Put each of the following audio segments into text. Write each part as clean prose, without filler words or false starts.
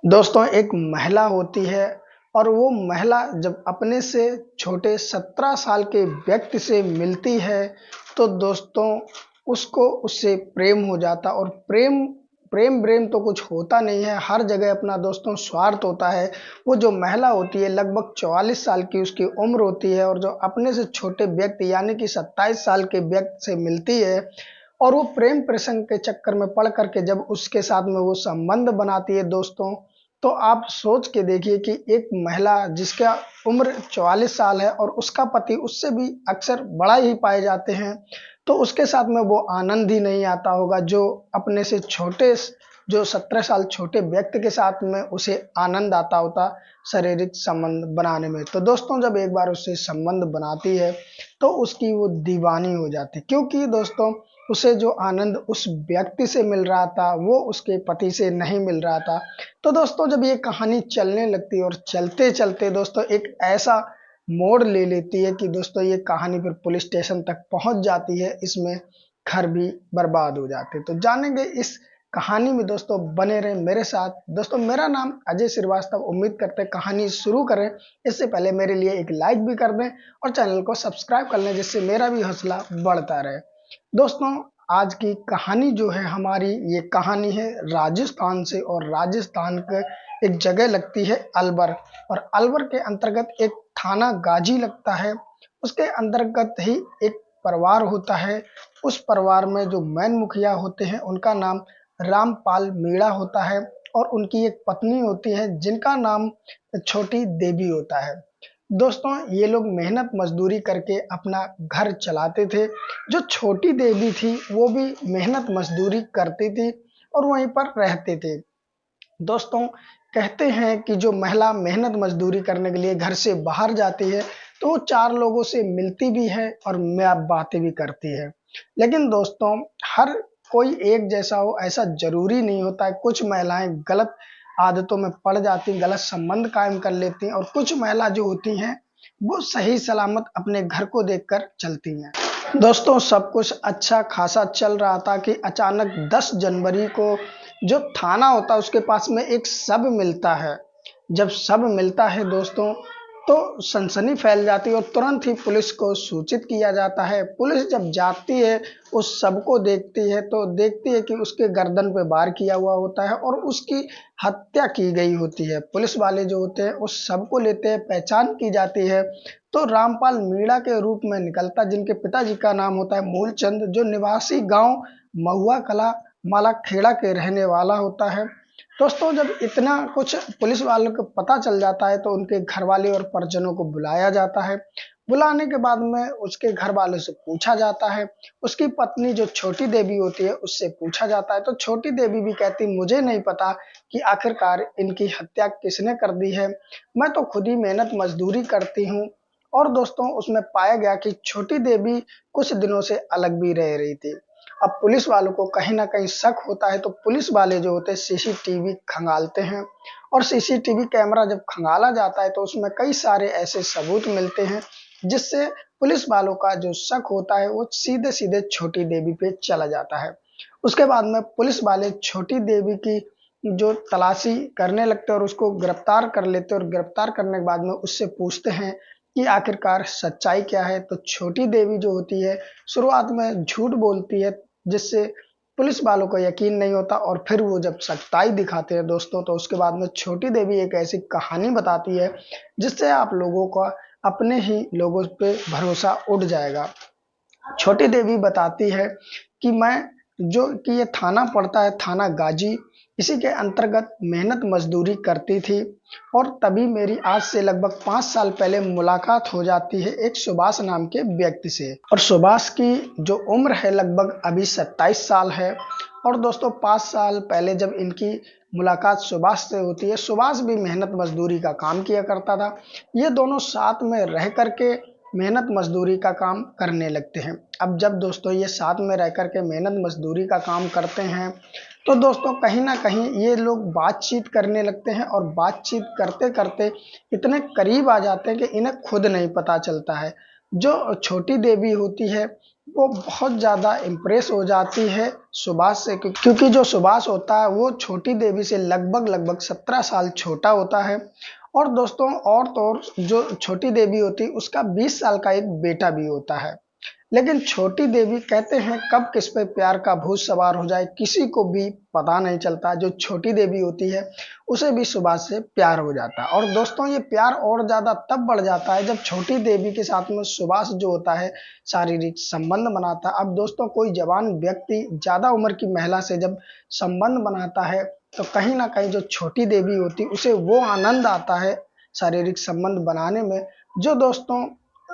दोस्तों एक महिला होती है और वो महिला जब अपने से छोटे 17 साल के व्यक्ति से मिलती है तो दोस्तों उसको उससे प्रेम हो जाता और प्रेम प्रेम प्रेम तो कुछ होता नहीं है। हर जगह अपना दोस्तों स्वार्थ होता है। वो जो महिला होती है लगभग 44 साल की उसकी उम्र होती है और जो अपने से छोटे व्यक्ति यानी कि 27 साल के व्यक्ति से मिलती है और वो प्रेम प्रसंग के चक्कर में पड़ करके जब उसके साथ में वो संबंध बनाती है दोस्तों, तो आप सोच के देखिए कि एक महिला जिसका उम्र 44 साल है और उसका पति उससे भी अक्सर बड़ा ही पाए जाते हैं, तो उसके साथ में वो आनंद ही नहीं आता होगा जो अपने से छोटे जो 17 साल छोटे व्यक्ति के साथ में उसे आनंद आता होता शारीरिक संबंध बनाने में। तो दोस्तों जब एक बार उससे संबंध बनाती है तो उसकी वो दीवानी हो जाती, क्योंकि दोस्तों उसे जो आनंद उस व्यक्ति से मिल रहा था वो उसके पति से नहीं मिल रहा था। तो दोस्तों जब ये कहानी चलने लगती है और चलते चलते दोस्तों एक ऐसा मोड़ ले लेती है कि दोस्तों ये कहानी फिर पुलिस स्टेशन तक पहुंच जाती है, इसमें घर भी बर्बाद हो जाते हैं। तो जानेंगे इस कहानी में दोस्तों, बने रहे मेरे साथ। दोस्तों मेरा नाम अजय श्रीवास्तव। उम्मीद करते हैं कहानी शुरू करें इससे पहले मेरे लिए एक लाइक भी कर दें और चैनल को सब्सक्राइब कर लें जिससे मेरा भी हौसला बढ़ता रहे। दोस्तों आज की कहानी जो है हमारी, ये कहानी है राजस्थान से और राजस्थान के एक जगह लगती है अलवर, और अलवर के अंतर्गत एक थाना गाजी लगता है। उसके अंतर्गत ही एक परिवार होता है। उस परिवार में जो मैन मुखिया होते हैं उनका नाम रामपाल मीणा होता है और उनकी एक पत्नी होती है जिनका नाम छोटी देवी होता है। दोस्तों ये लोग मेहनत मजदूरी करके अपना घर चलाते थे। जो छोटी देवी थी वो भी मेहनत मजदूरी करती थी और वहीं पर रहते थे। दोस्तों कहते हैं कि जो महिला मेहनत मजदूरी करने के लिए घर से बाहर जाती है तो वो चार लोगों से मिलती भी है और बातें भी करती है। लेकिन दोस्तों हर कोई एक जैसा हो ऐसा जरूरी नहीं होता है। कुछ महिलाएं गलत आदतों में पड़ जाती, गलत संबंध कायम कर लेती हैं और कुछ महिला जो होती हैं वो सही सलामत अपने घर को देखकर चलती हैं। दोस्तों सब कुछ अच्छा खासा चल रहा था कि अचानक 10 जनवरी को जो थाना होता है उसके पास में एक शव मिलता है। जब शव मिलता है दोस्तों तो सनसनी फैल जाती है और तुरंत ही पुलिस को सूचित किया जाता है। पुलिस जब जाती है उस शव को देखती है तो देखती है कि उसके गर्दन पे वार किया हुआ होता है और उसकी हत्या की गई होती है। पुलिस वाले जो होते हैं उस शव को लेते हैं, पहचान की जाती है तो रामपाल मीणा के रूप में निकलता, जिनके पिताजी का नाम होता है मूलचंद, जो निवासी गांव महुआ कला माला खेड़ा के रहने वाला होता है। दोस्तों जब इतना कुछ पुलिस वालों को पता चल जाता है तो उनके घर वाले और परिजनों को बुलाया जाता है। बुलाने के बाद में उसके घर वालों से पूछा जाता है। उसकी पत्नी जो छोटी देवी होती है उससे पूछा जाता है तो छोटी देवी भी कहती मुझे नहीं पता कि आखिरकार इनकी हत्या किसने कर दी है, मैं तो खुद ही मेहनत मजदूरी करती हूँ। और दोस्तों उसमें पाया गया कि छोटी देवी कुछ दिनों से अलग भी रह रही थी। अब पुलिस वालों को कहीं ना कहीं शक होता है तो पुलिस वाले जो होते हैं सीसीटीवी खंगालते हैं और सीसीटीवी कैमरा जब खंगाला जाता है तो उसमें कई सारे ऐसे सबूत मिलते हैं जिससे पुलिस वालों का जो शक होता है वो सीधे सीधे छोटी देवी पे चला जाता है। उसके बाद में पुलिस वाले छोटी देवी की जो तलाशी करने लगते हैं और उसको गिरफ्तार कर लेते हैं और गिरफ्तार करने के बाद में उससे पूछते हैं कि आखिरकार सच्चाई क्या है। तो छोटी देवी जो होती है शुरुआत में झूठ बोलती है जिससे पुलिस वालों को यकीन नहीं होता और फिर वो जब सच्चाई दिखाते हैं दोस्तों तो उसके बाद में छोटी देवी एक ऐसी कहानी बताती है जिससे आप लोगों का अपने ही लोगों पे भरोसा उठ जाएगा। छोटी देवी बताती है कि मैं जो कि ये थाना पड़ता है थाना गाजी, इसी के अंतर्गत मेहनत मजदूरी करती थी और तभी मेरी आज से लगभग 5 साल पहले मुलाकात हो जाती है एक सुभाष नाम के व्यक्ति से। और सुभाष की जो उम्र है लगभग अभी 27 साल है। और दोस्तों 5 साल पहले जब इनकी मुलाकात सुभाष से होती है, सुभाष भी मेहनत मजदूरी का काम किया करता था। ये दोनों साथ में रह करके मेहनत मजदूरी का काम करने लगते हैं। अब जब दोस्तों ये साथ में रह करके मेहनत मजदूरी का काम करते हैं तो दोस्तों कहीं ना कहीं ये लोग बातचीत करने लगते हैं और बातचीत करते करते इतने करीब आ जाते हैं कि इन्हें खुद नहीं पता चलता है। जो छोटी देवी होती है वो बहुत ज़्यादा इम्प्रेस हो जाती है सुभाष से, क्योंकि जो सुभाष होता है वो छोटी देवी से लगभग लगभग 17 साल छोटा होता है। और दोस्तों और तो और जो छोटी देवी होती है उसका 20 साल का एक बेटा भी होता है। लेकिन छोटी देवी कहते हैं कब किस पे प्यार का भूत सवार हो जाए किसी को भी पता नहीं चलता। जो छोटी देवी होती है उसे भी सुभाष से प्यार हो जाता है। और दोस्तों ये प्यार और ज्यादा तब बढ़ जाता है जब छोटी देवी के साथ में सुभाष जो होता है शारीरिक संबंध बनाता है। अब दोस्तों कोई जवान व्यक्ति ज्यादा उम्र की महिला से जब संबंध बनाता है तो कहीं ना कहीं जो छोटी देवी होती है उसे वो आनंद आता है शारीरिक संबंध बनाने में, जो दोस्तों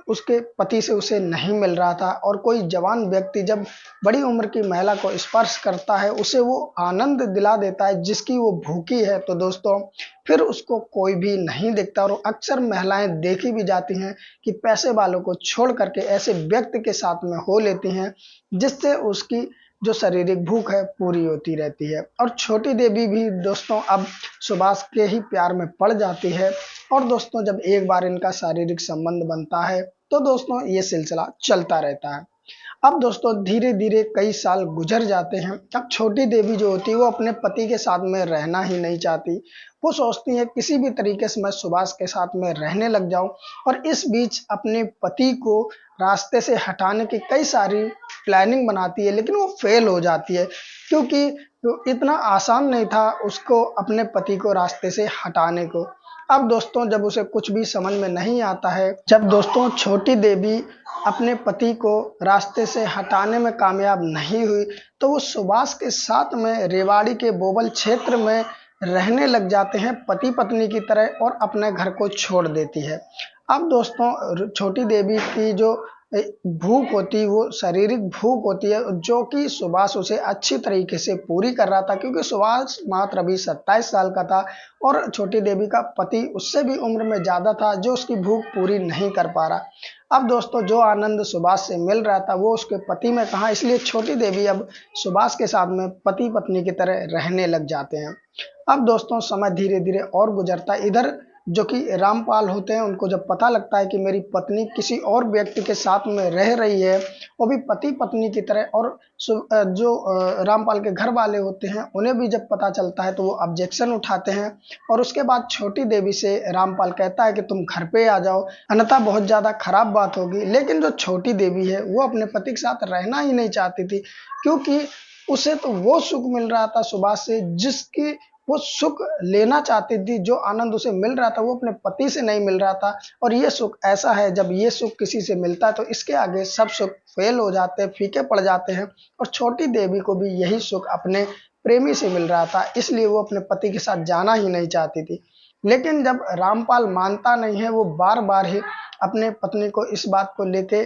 उसके पति से उसे नहीं मिल रहा था। और कोई जवान व्यक्ति जब बड़ी उम्र की महिला को स्पर्श करता है उसे वो आनंद दिला देता है जिसकी वो भूखी है, तो दोस्तों फिर उसको कोई भी नहीं देखता। और अक्सर महिलाएं देखी भी जाती हैं कि पैसे वालों को छोड़ करके ऐसे व्यक्ति के साथ में हो लेती हैं जिससे उसकी जो शारीरिक भूख है पूरी होती रहती है। और छोटी देवी भी दोस्तों अब सुभाष के ही प्यार में पड़ जाती है। और दोस्तों जब एक बार इनका शारीरिक संबंध बनता है तो दोस्तों ये सिलसिला चलता रहता है। अब दोस्तों धीरे धीरे कई साल गुजर जाते हैं। अब छोटी देवी जो होती है वो अपने पति के साथ में रहना ही नहीं चाहती। वो सोचती है किसी भी तरीके से मैं सुभाष के साथ में रहने लग जाऊं। और इस बीच अपने पति को रास्ते से हटाने की कई सारी प्लानिंग बनाती है, लेकिन वो फेल हो जाती है क्योंकि इतना आसान नहीं था उसको अपने पति को रास्ते से हटाने को। अब दोस्तों जब उसे कुछ भी समझ में नहीं आता है, जब दोस्तों छोटी देवी अपने पति को रास्ते से हटाने में कामयाब नहीं हुई तो वो सुभाष के साथ में रेवाड़ी के बोबल क्षेत्र में रहने लग जाते हैं पति पत्नी की तरह और अपने घर को छोड़ देती है। अब दोस्तों छोटी देवी की जो भूख होती है वो शारीरिक भूख होती है जो कि सुभाष उसे अच्छी तरीके से पूरी कर रहा था, क्योंकि सुभाष मात्र अभी 27 साल का था और छोटी देवी का पति उससे भी उम्र में ज्यादा था जो उसकी भूख पूरी नहीं कर पा रहा। अब दोस्तों जो आनंद सुभाष से मिल रहा था वो उसके पति में कहा, इसलिए छोटी देवी अब सुभाष के साथ में पति पत्नी की तरह रहने लग जाते हैं। अब दोस्तों समय धीरे धीरे और गुजरता है। इधर जो कि रामपाल होते हैं उनको जब पता लगता है कि मेरी पत्नी किसी और व्यक्ति के साथ में रह रही है वो भी पति पत्नी की तरह, और जो रामपाल के घर वाले होते हैं उन्हें भी जब पता चलता है तो वो ऑब्जेक्शन उठाते हैं। और उसके बाद छोटी देवी से रामपाल कहता है कि तुम घर पे आ जाओ अन्यथा बहुत ज्यादा खराब बात होगी। लेकिन जो छोटी देवी है वो अपने पति के साथ रहना ही नहीं चाहती थी, क्योंकि उसे तो वो सुख मिल रहा था सुभाष से जिसकी वो सुख लेना चाहती थी। जो आनंद उसे मिल रहा था वो अपने पति से नहीं मिल रहा था। और ये सुख ऐसा है जब ये सुख किसी से मिलता है तो इसके आगे सब सुख फेल हो जाते हैं, फीके पड़ जाते हैं। और छोटी देवी को भी यही सुख अपने प्रेमी से मिल रहा था, इसलिए वो अपने पति के साथ जाना ही नहीं चाहती थी। लेकिन जब रामपाल मानता नहीं है, वो बार बार ही अपने पत्नी को इस बात को लेके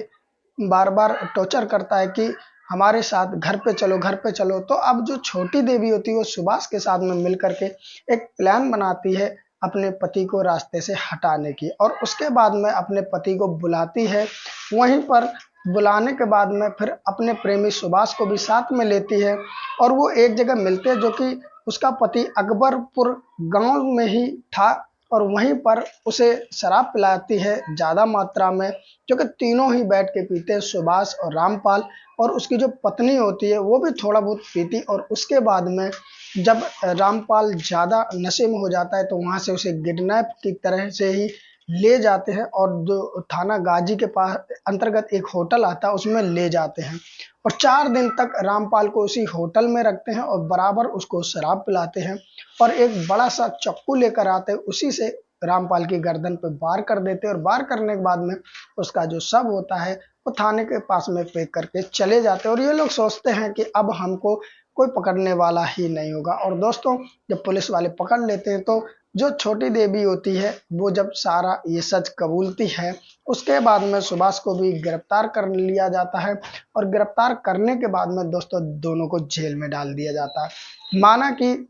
बार बार टॉर्चर करता है कि हमारे साथ घर पे चलो घर पे चलो। तो अब जो छोटी देवी होती है वो सुभाष के साथ में मिल करके एक प्लान बनाती है अपने पति को रास्ते से हटाने की, और उसके बाद में अपने पति को बुलाती है। वहीं पर बुलाने के बाद में फिर अपने प्रेमी सुभाष को भी साथ में लेती है और वो एक जगह मिलते हैं जो कि उसका पति अकबरपुर गांव में ही था। और वहीं पर उसे शराब पिलाती है ज़्यादा मात्रा में, जो कि तीनों ही बैठ के पीते हैं सुभाष और रामपाल। और उसकी जो पत्नी होती है वो भी थोड़ा बहुत पीती। और उसके बाद में जब रामपाल ज़्यादा नशे में हो जाता है तो वहाँ से उसे किडनैप की तरह से ही ले जाते हैं और जो थाना गाजी के पास अंतर्गत एक होटल आता है उसमें ले जाते हैं। और 4 दिन तक रामपाल को उसी होटल में रखते हैं और बराबर उसको शराब पिलाते हैं। और एक बड़ा सा चाकू लेकर आते हैं, उसी से रामपाल की गर्दन पे वार कर देते हैं। और वार करने के बाद में उसका जो शव होता है वो थाने के पास में फेंक करके चले जाते हैं। और ये लोग सोचते हैं कि अब हमको कोई पकड़ने वाला ही नहीं होगा। और दोस्तों जब पुलिस वाले पकड़ लेते हैं तो जो छोटी देवी होती है वो जब सारा ये सच कबूलती है, उसके बाद में सुभाष को भी गिरफ्तार कर लिया जाता है। और गिरफ्तार करने के बाद में दोस्तों दोनों को जेल में डाल दिया जाता है। माना कि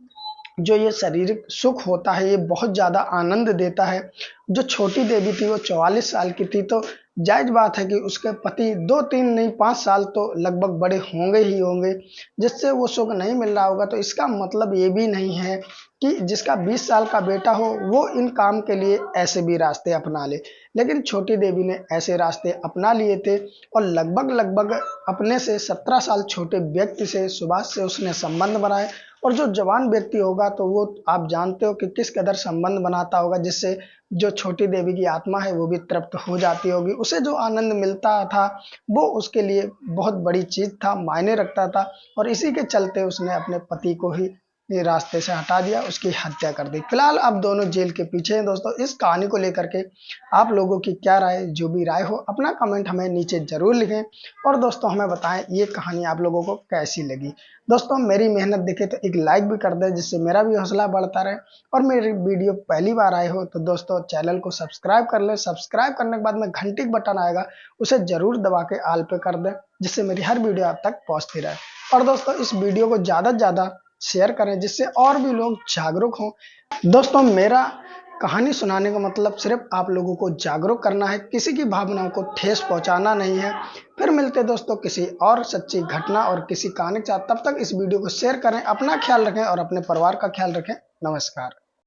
जो ये शारीरिक सुख होता है ये बहुत ज़्यादा आनंद देता है। जो छोटी देवी थी वो 44 साल की थी, तो जायज बात है कि उसके पति 2-3 नहीं 5 साल तो लगभग बड़े होंगे ही होंगे जिससे वो सुख नहीं मिल रहा होगा। तो इसका मतलब ये भी नहीं है कि जिसका 20 साल का बेटा हो वो इन काम के लिए ऐसे भी रास्ते अपना ले, लेकिन छोटी देवी ने ऐसे रास्ते अपना लिए थे और लगभग लगभग अपने से 17 साल छोटे व्यक्ति से सुभाष से उसने संबंध बनाए। और जो जवान व्यक्ति होगा तो वो आप जानते हो कि किस कदर संबंध बनाता होगा, जिससे जो छोटी देवी की आत्मा है वो भी तृप्त हो जाती होगी। उसे जो आनंद मिलता था वो उसके लिए बहुत बड़ी चीज था, मायने रखता था। और इसी के चलते उसने अपने पति को ही ये रास्ते से हटा दिया, उसकी हत्या कर दी। फिलहाल अब दोनों जेल के पीछे हैं। दोस्तों इस कहानी को लेकर के आप लोगों की क्या राय, जो भी राय हो अपना कमेंट हमें नीचे जरूर लिखें। और दोस्तों हमें बताएं ये कहानी आप लोगों को कैसी लगी। दोस्तों मेरी मेहनत दिखे तो एक लाइक भी कर दें, जिससे मेरा भी हौसला बढ़ता रहे। और मेरी वीडियो पहली बार आए हो तो दोस्तों चैनल को सब्सक्राइब कर ले। सब्सक्राइब करने के बाद में घंटी का बटन आएगा, उसे जरूर दबा के आल पे कर दें, जिससे मेरी हर वीडियो आप तक पहुंचती रहे। और दोस्तों इस वीडियो को ज़्यादा से ज़्यादा शेयर करें, जिससे और भी लोग जागरूक हों। दोस्तों मेरा कहानी सुनाने का मतलब सिर्फ आप लोगों को जागरूक करना है, किसी की भावनाओं को ठेस पहुंचाना नहीं है। फिर मिलते दोस्तों किसी और सच्ची घटना और किसी कहानी के साथ। तब तक इस वीडियो को शेयर करें, अपना ख्याल रखें और अपने परिवार का ख्याल रखें। नमस्कार।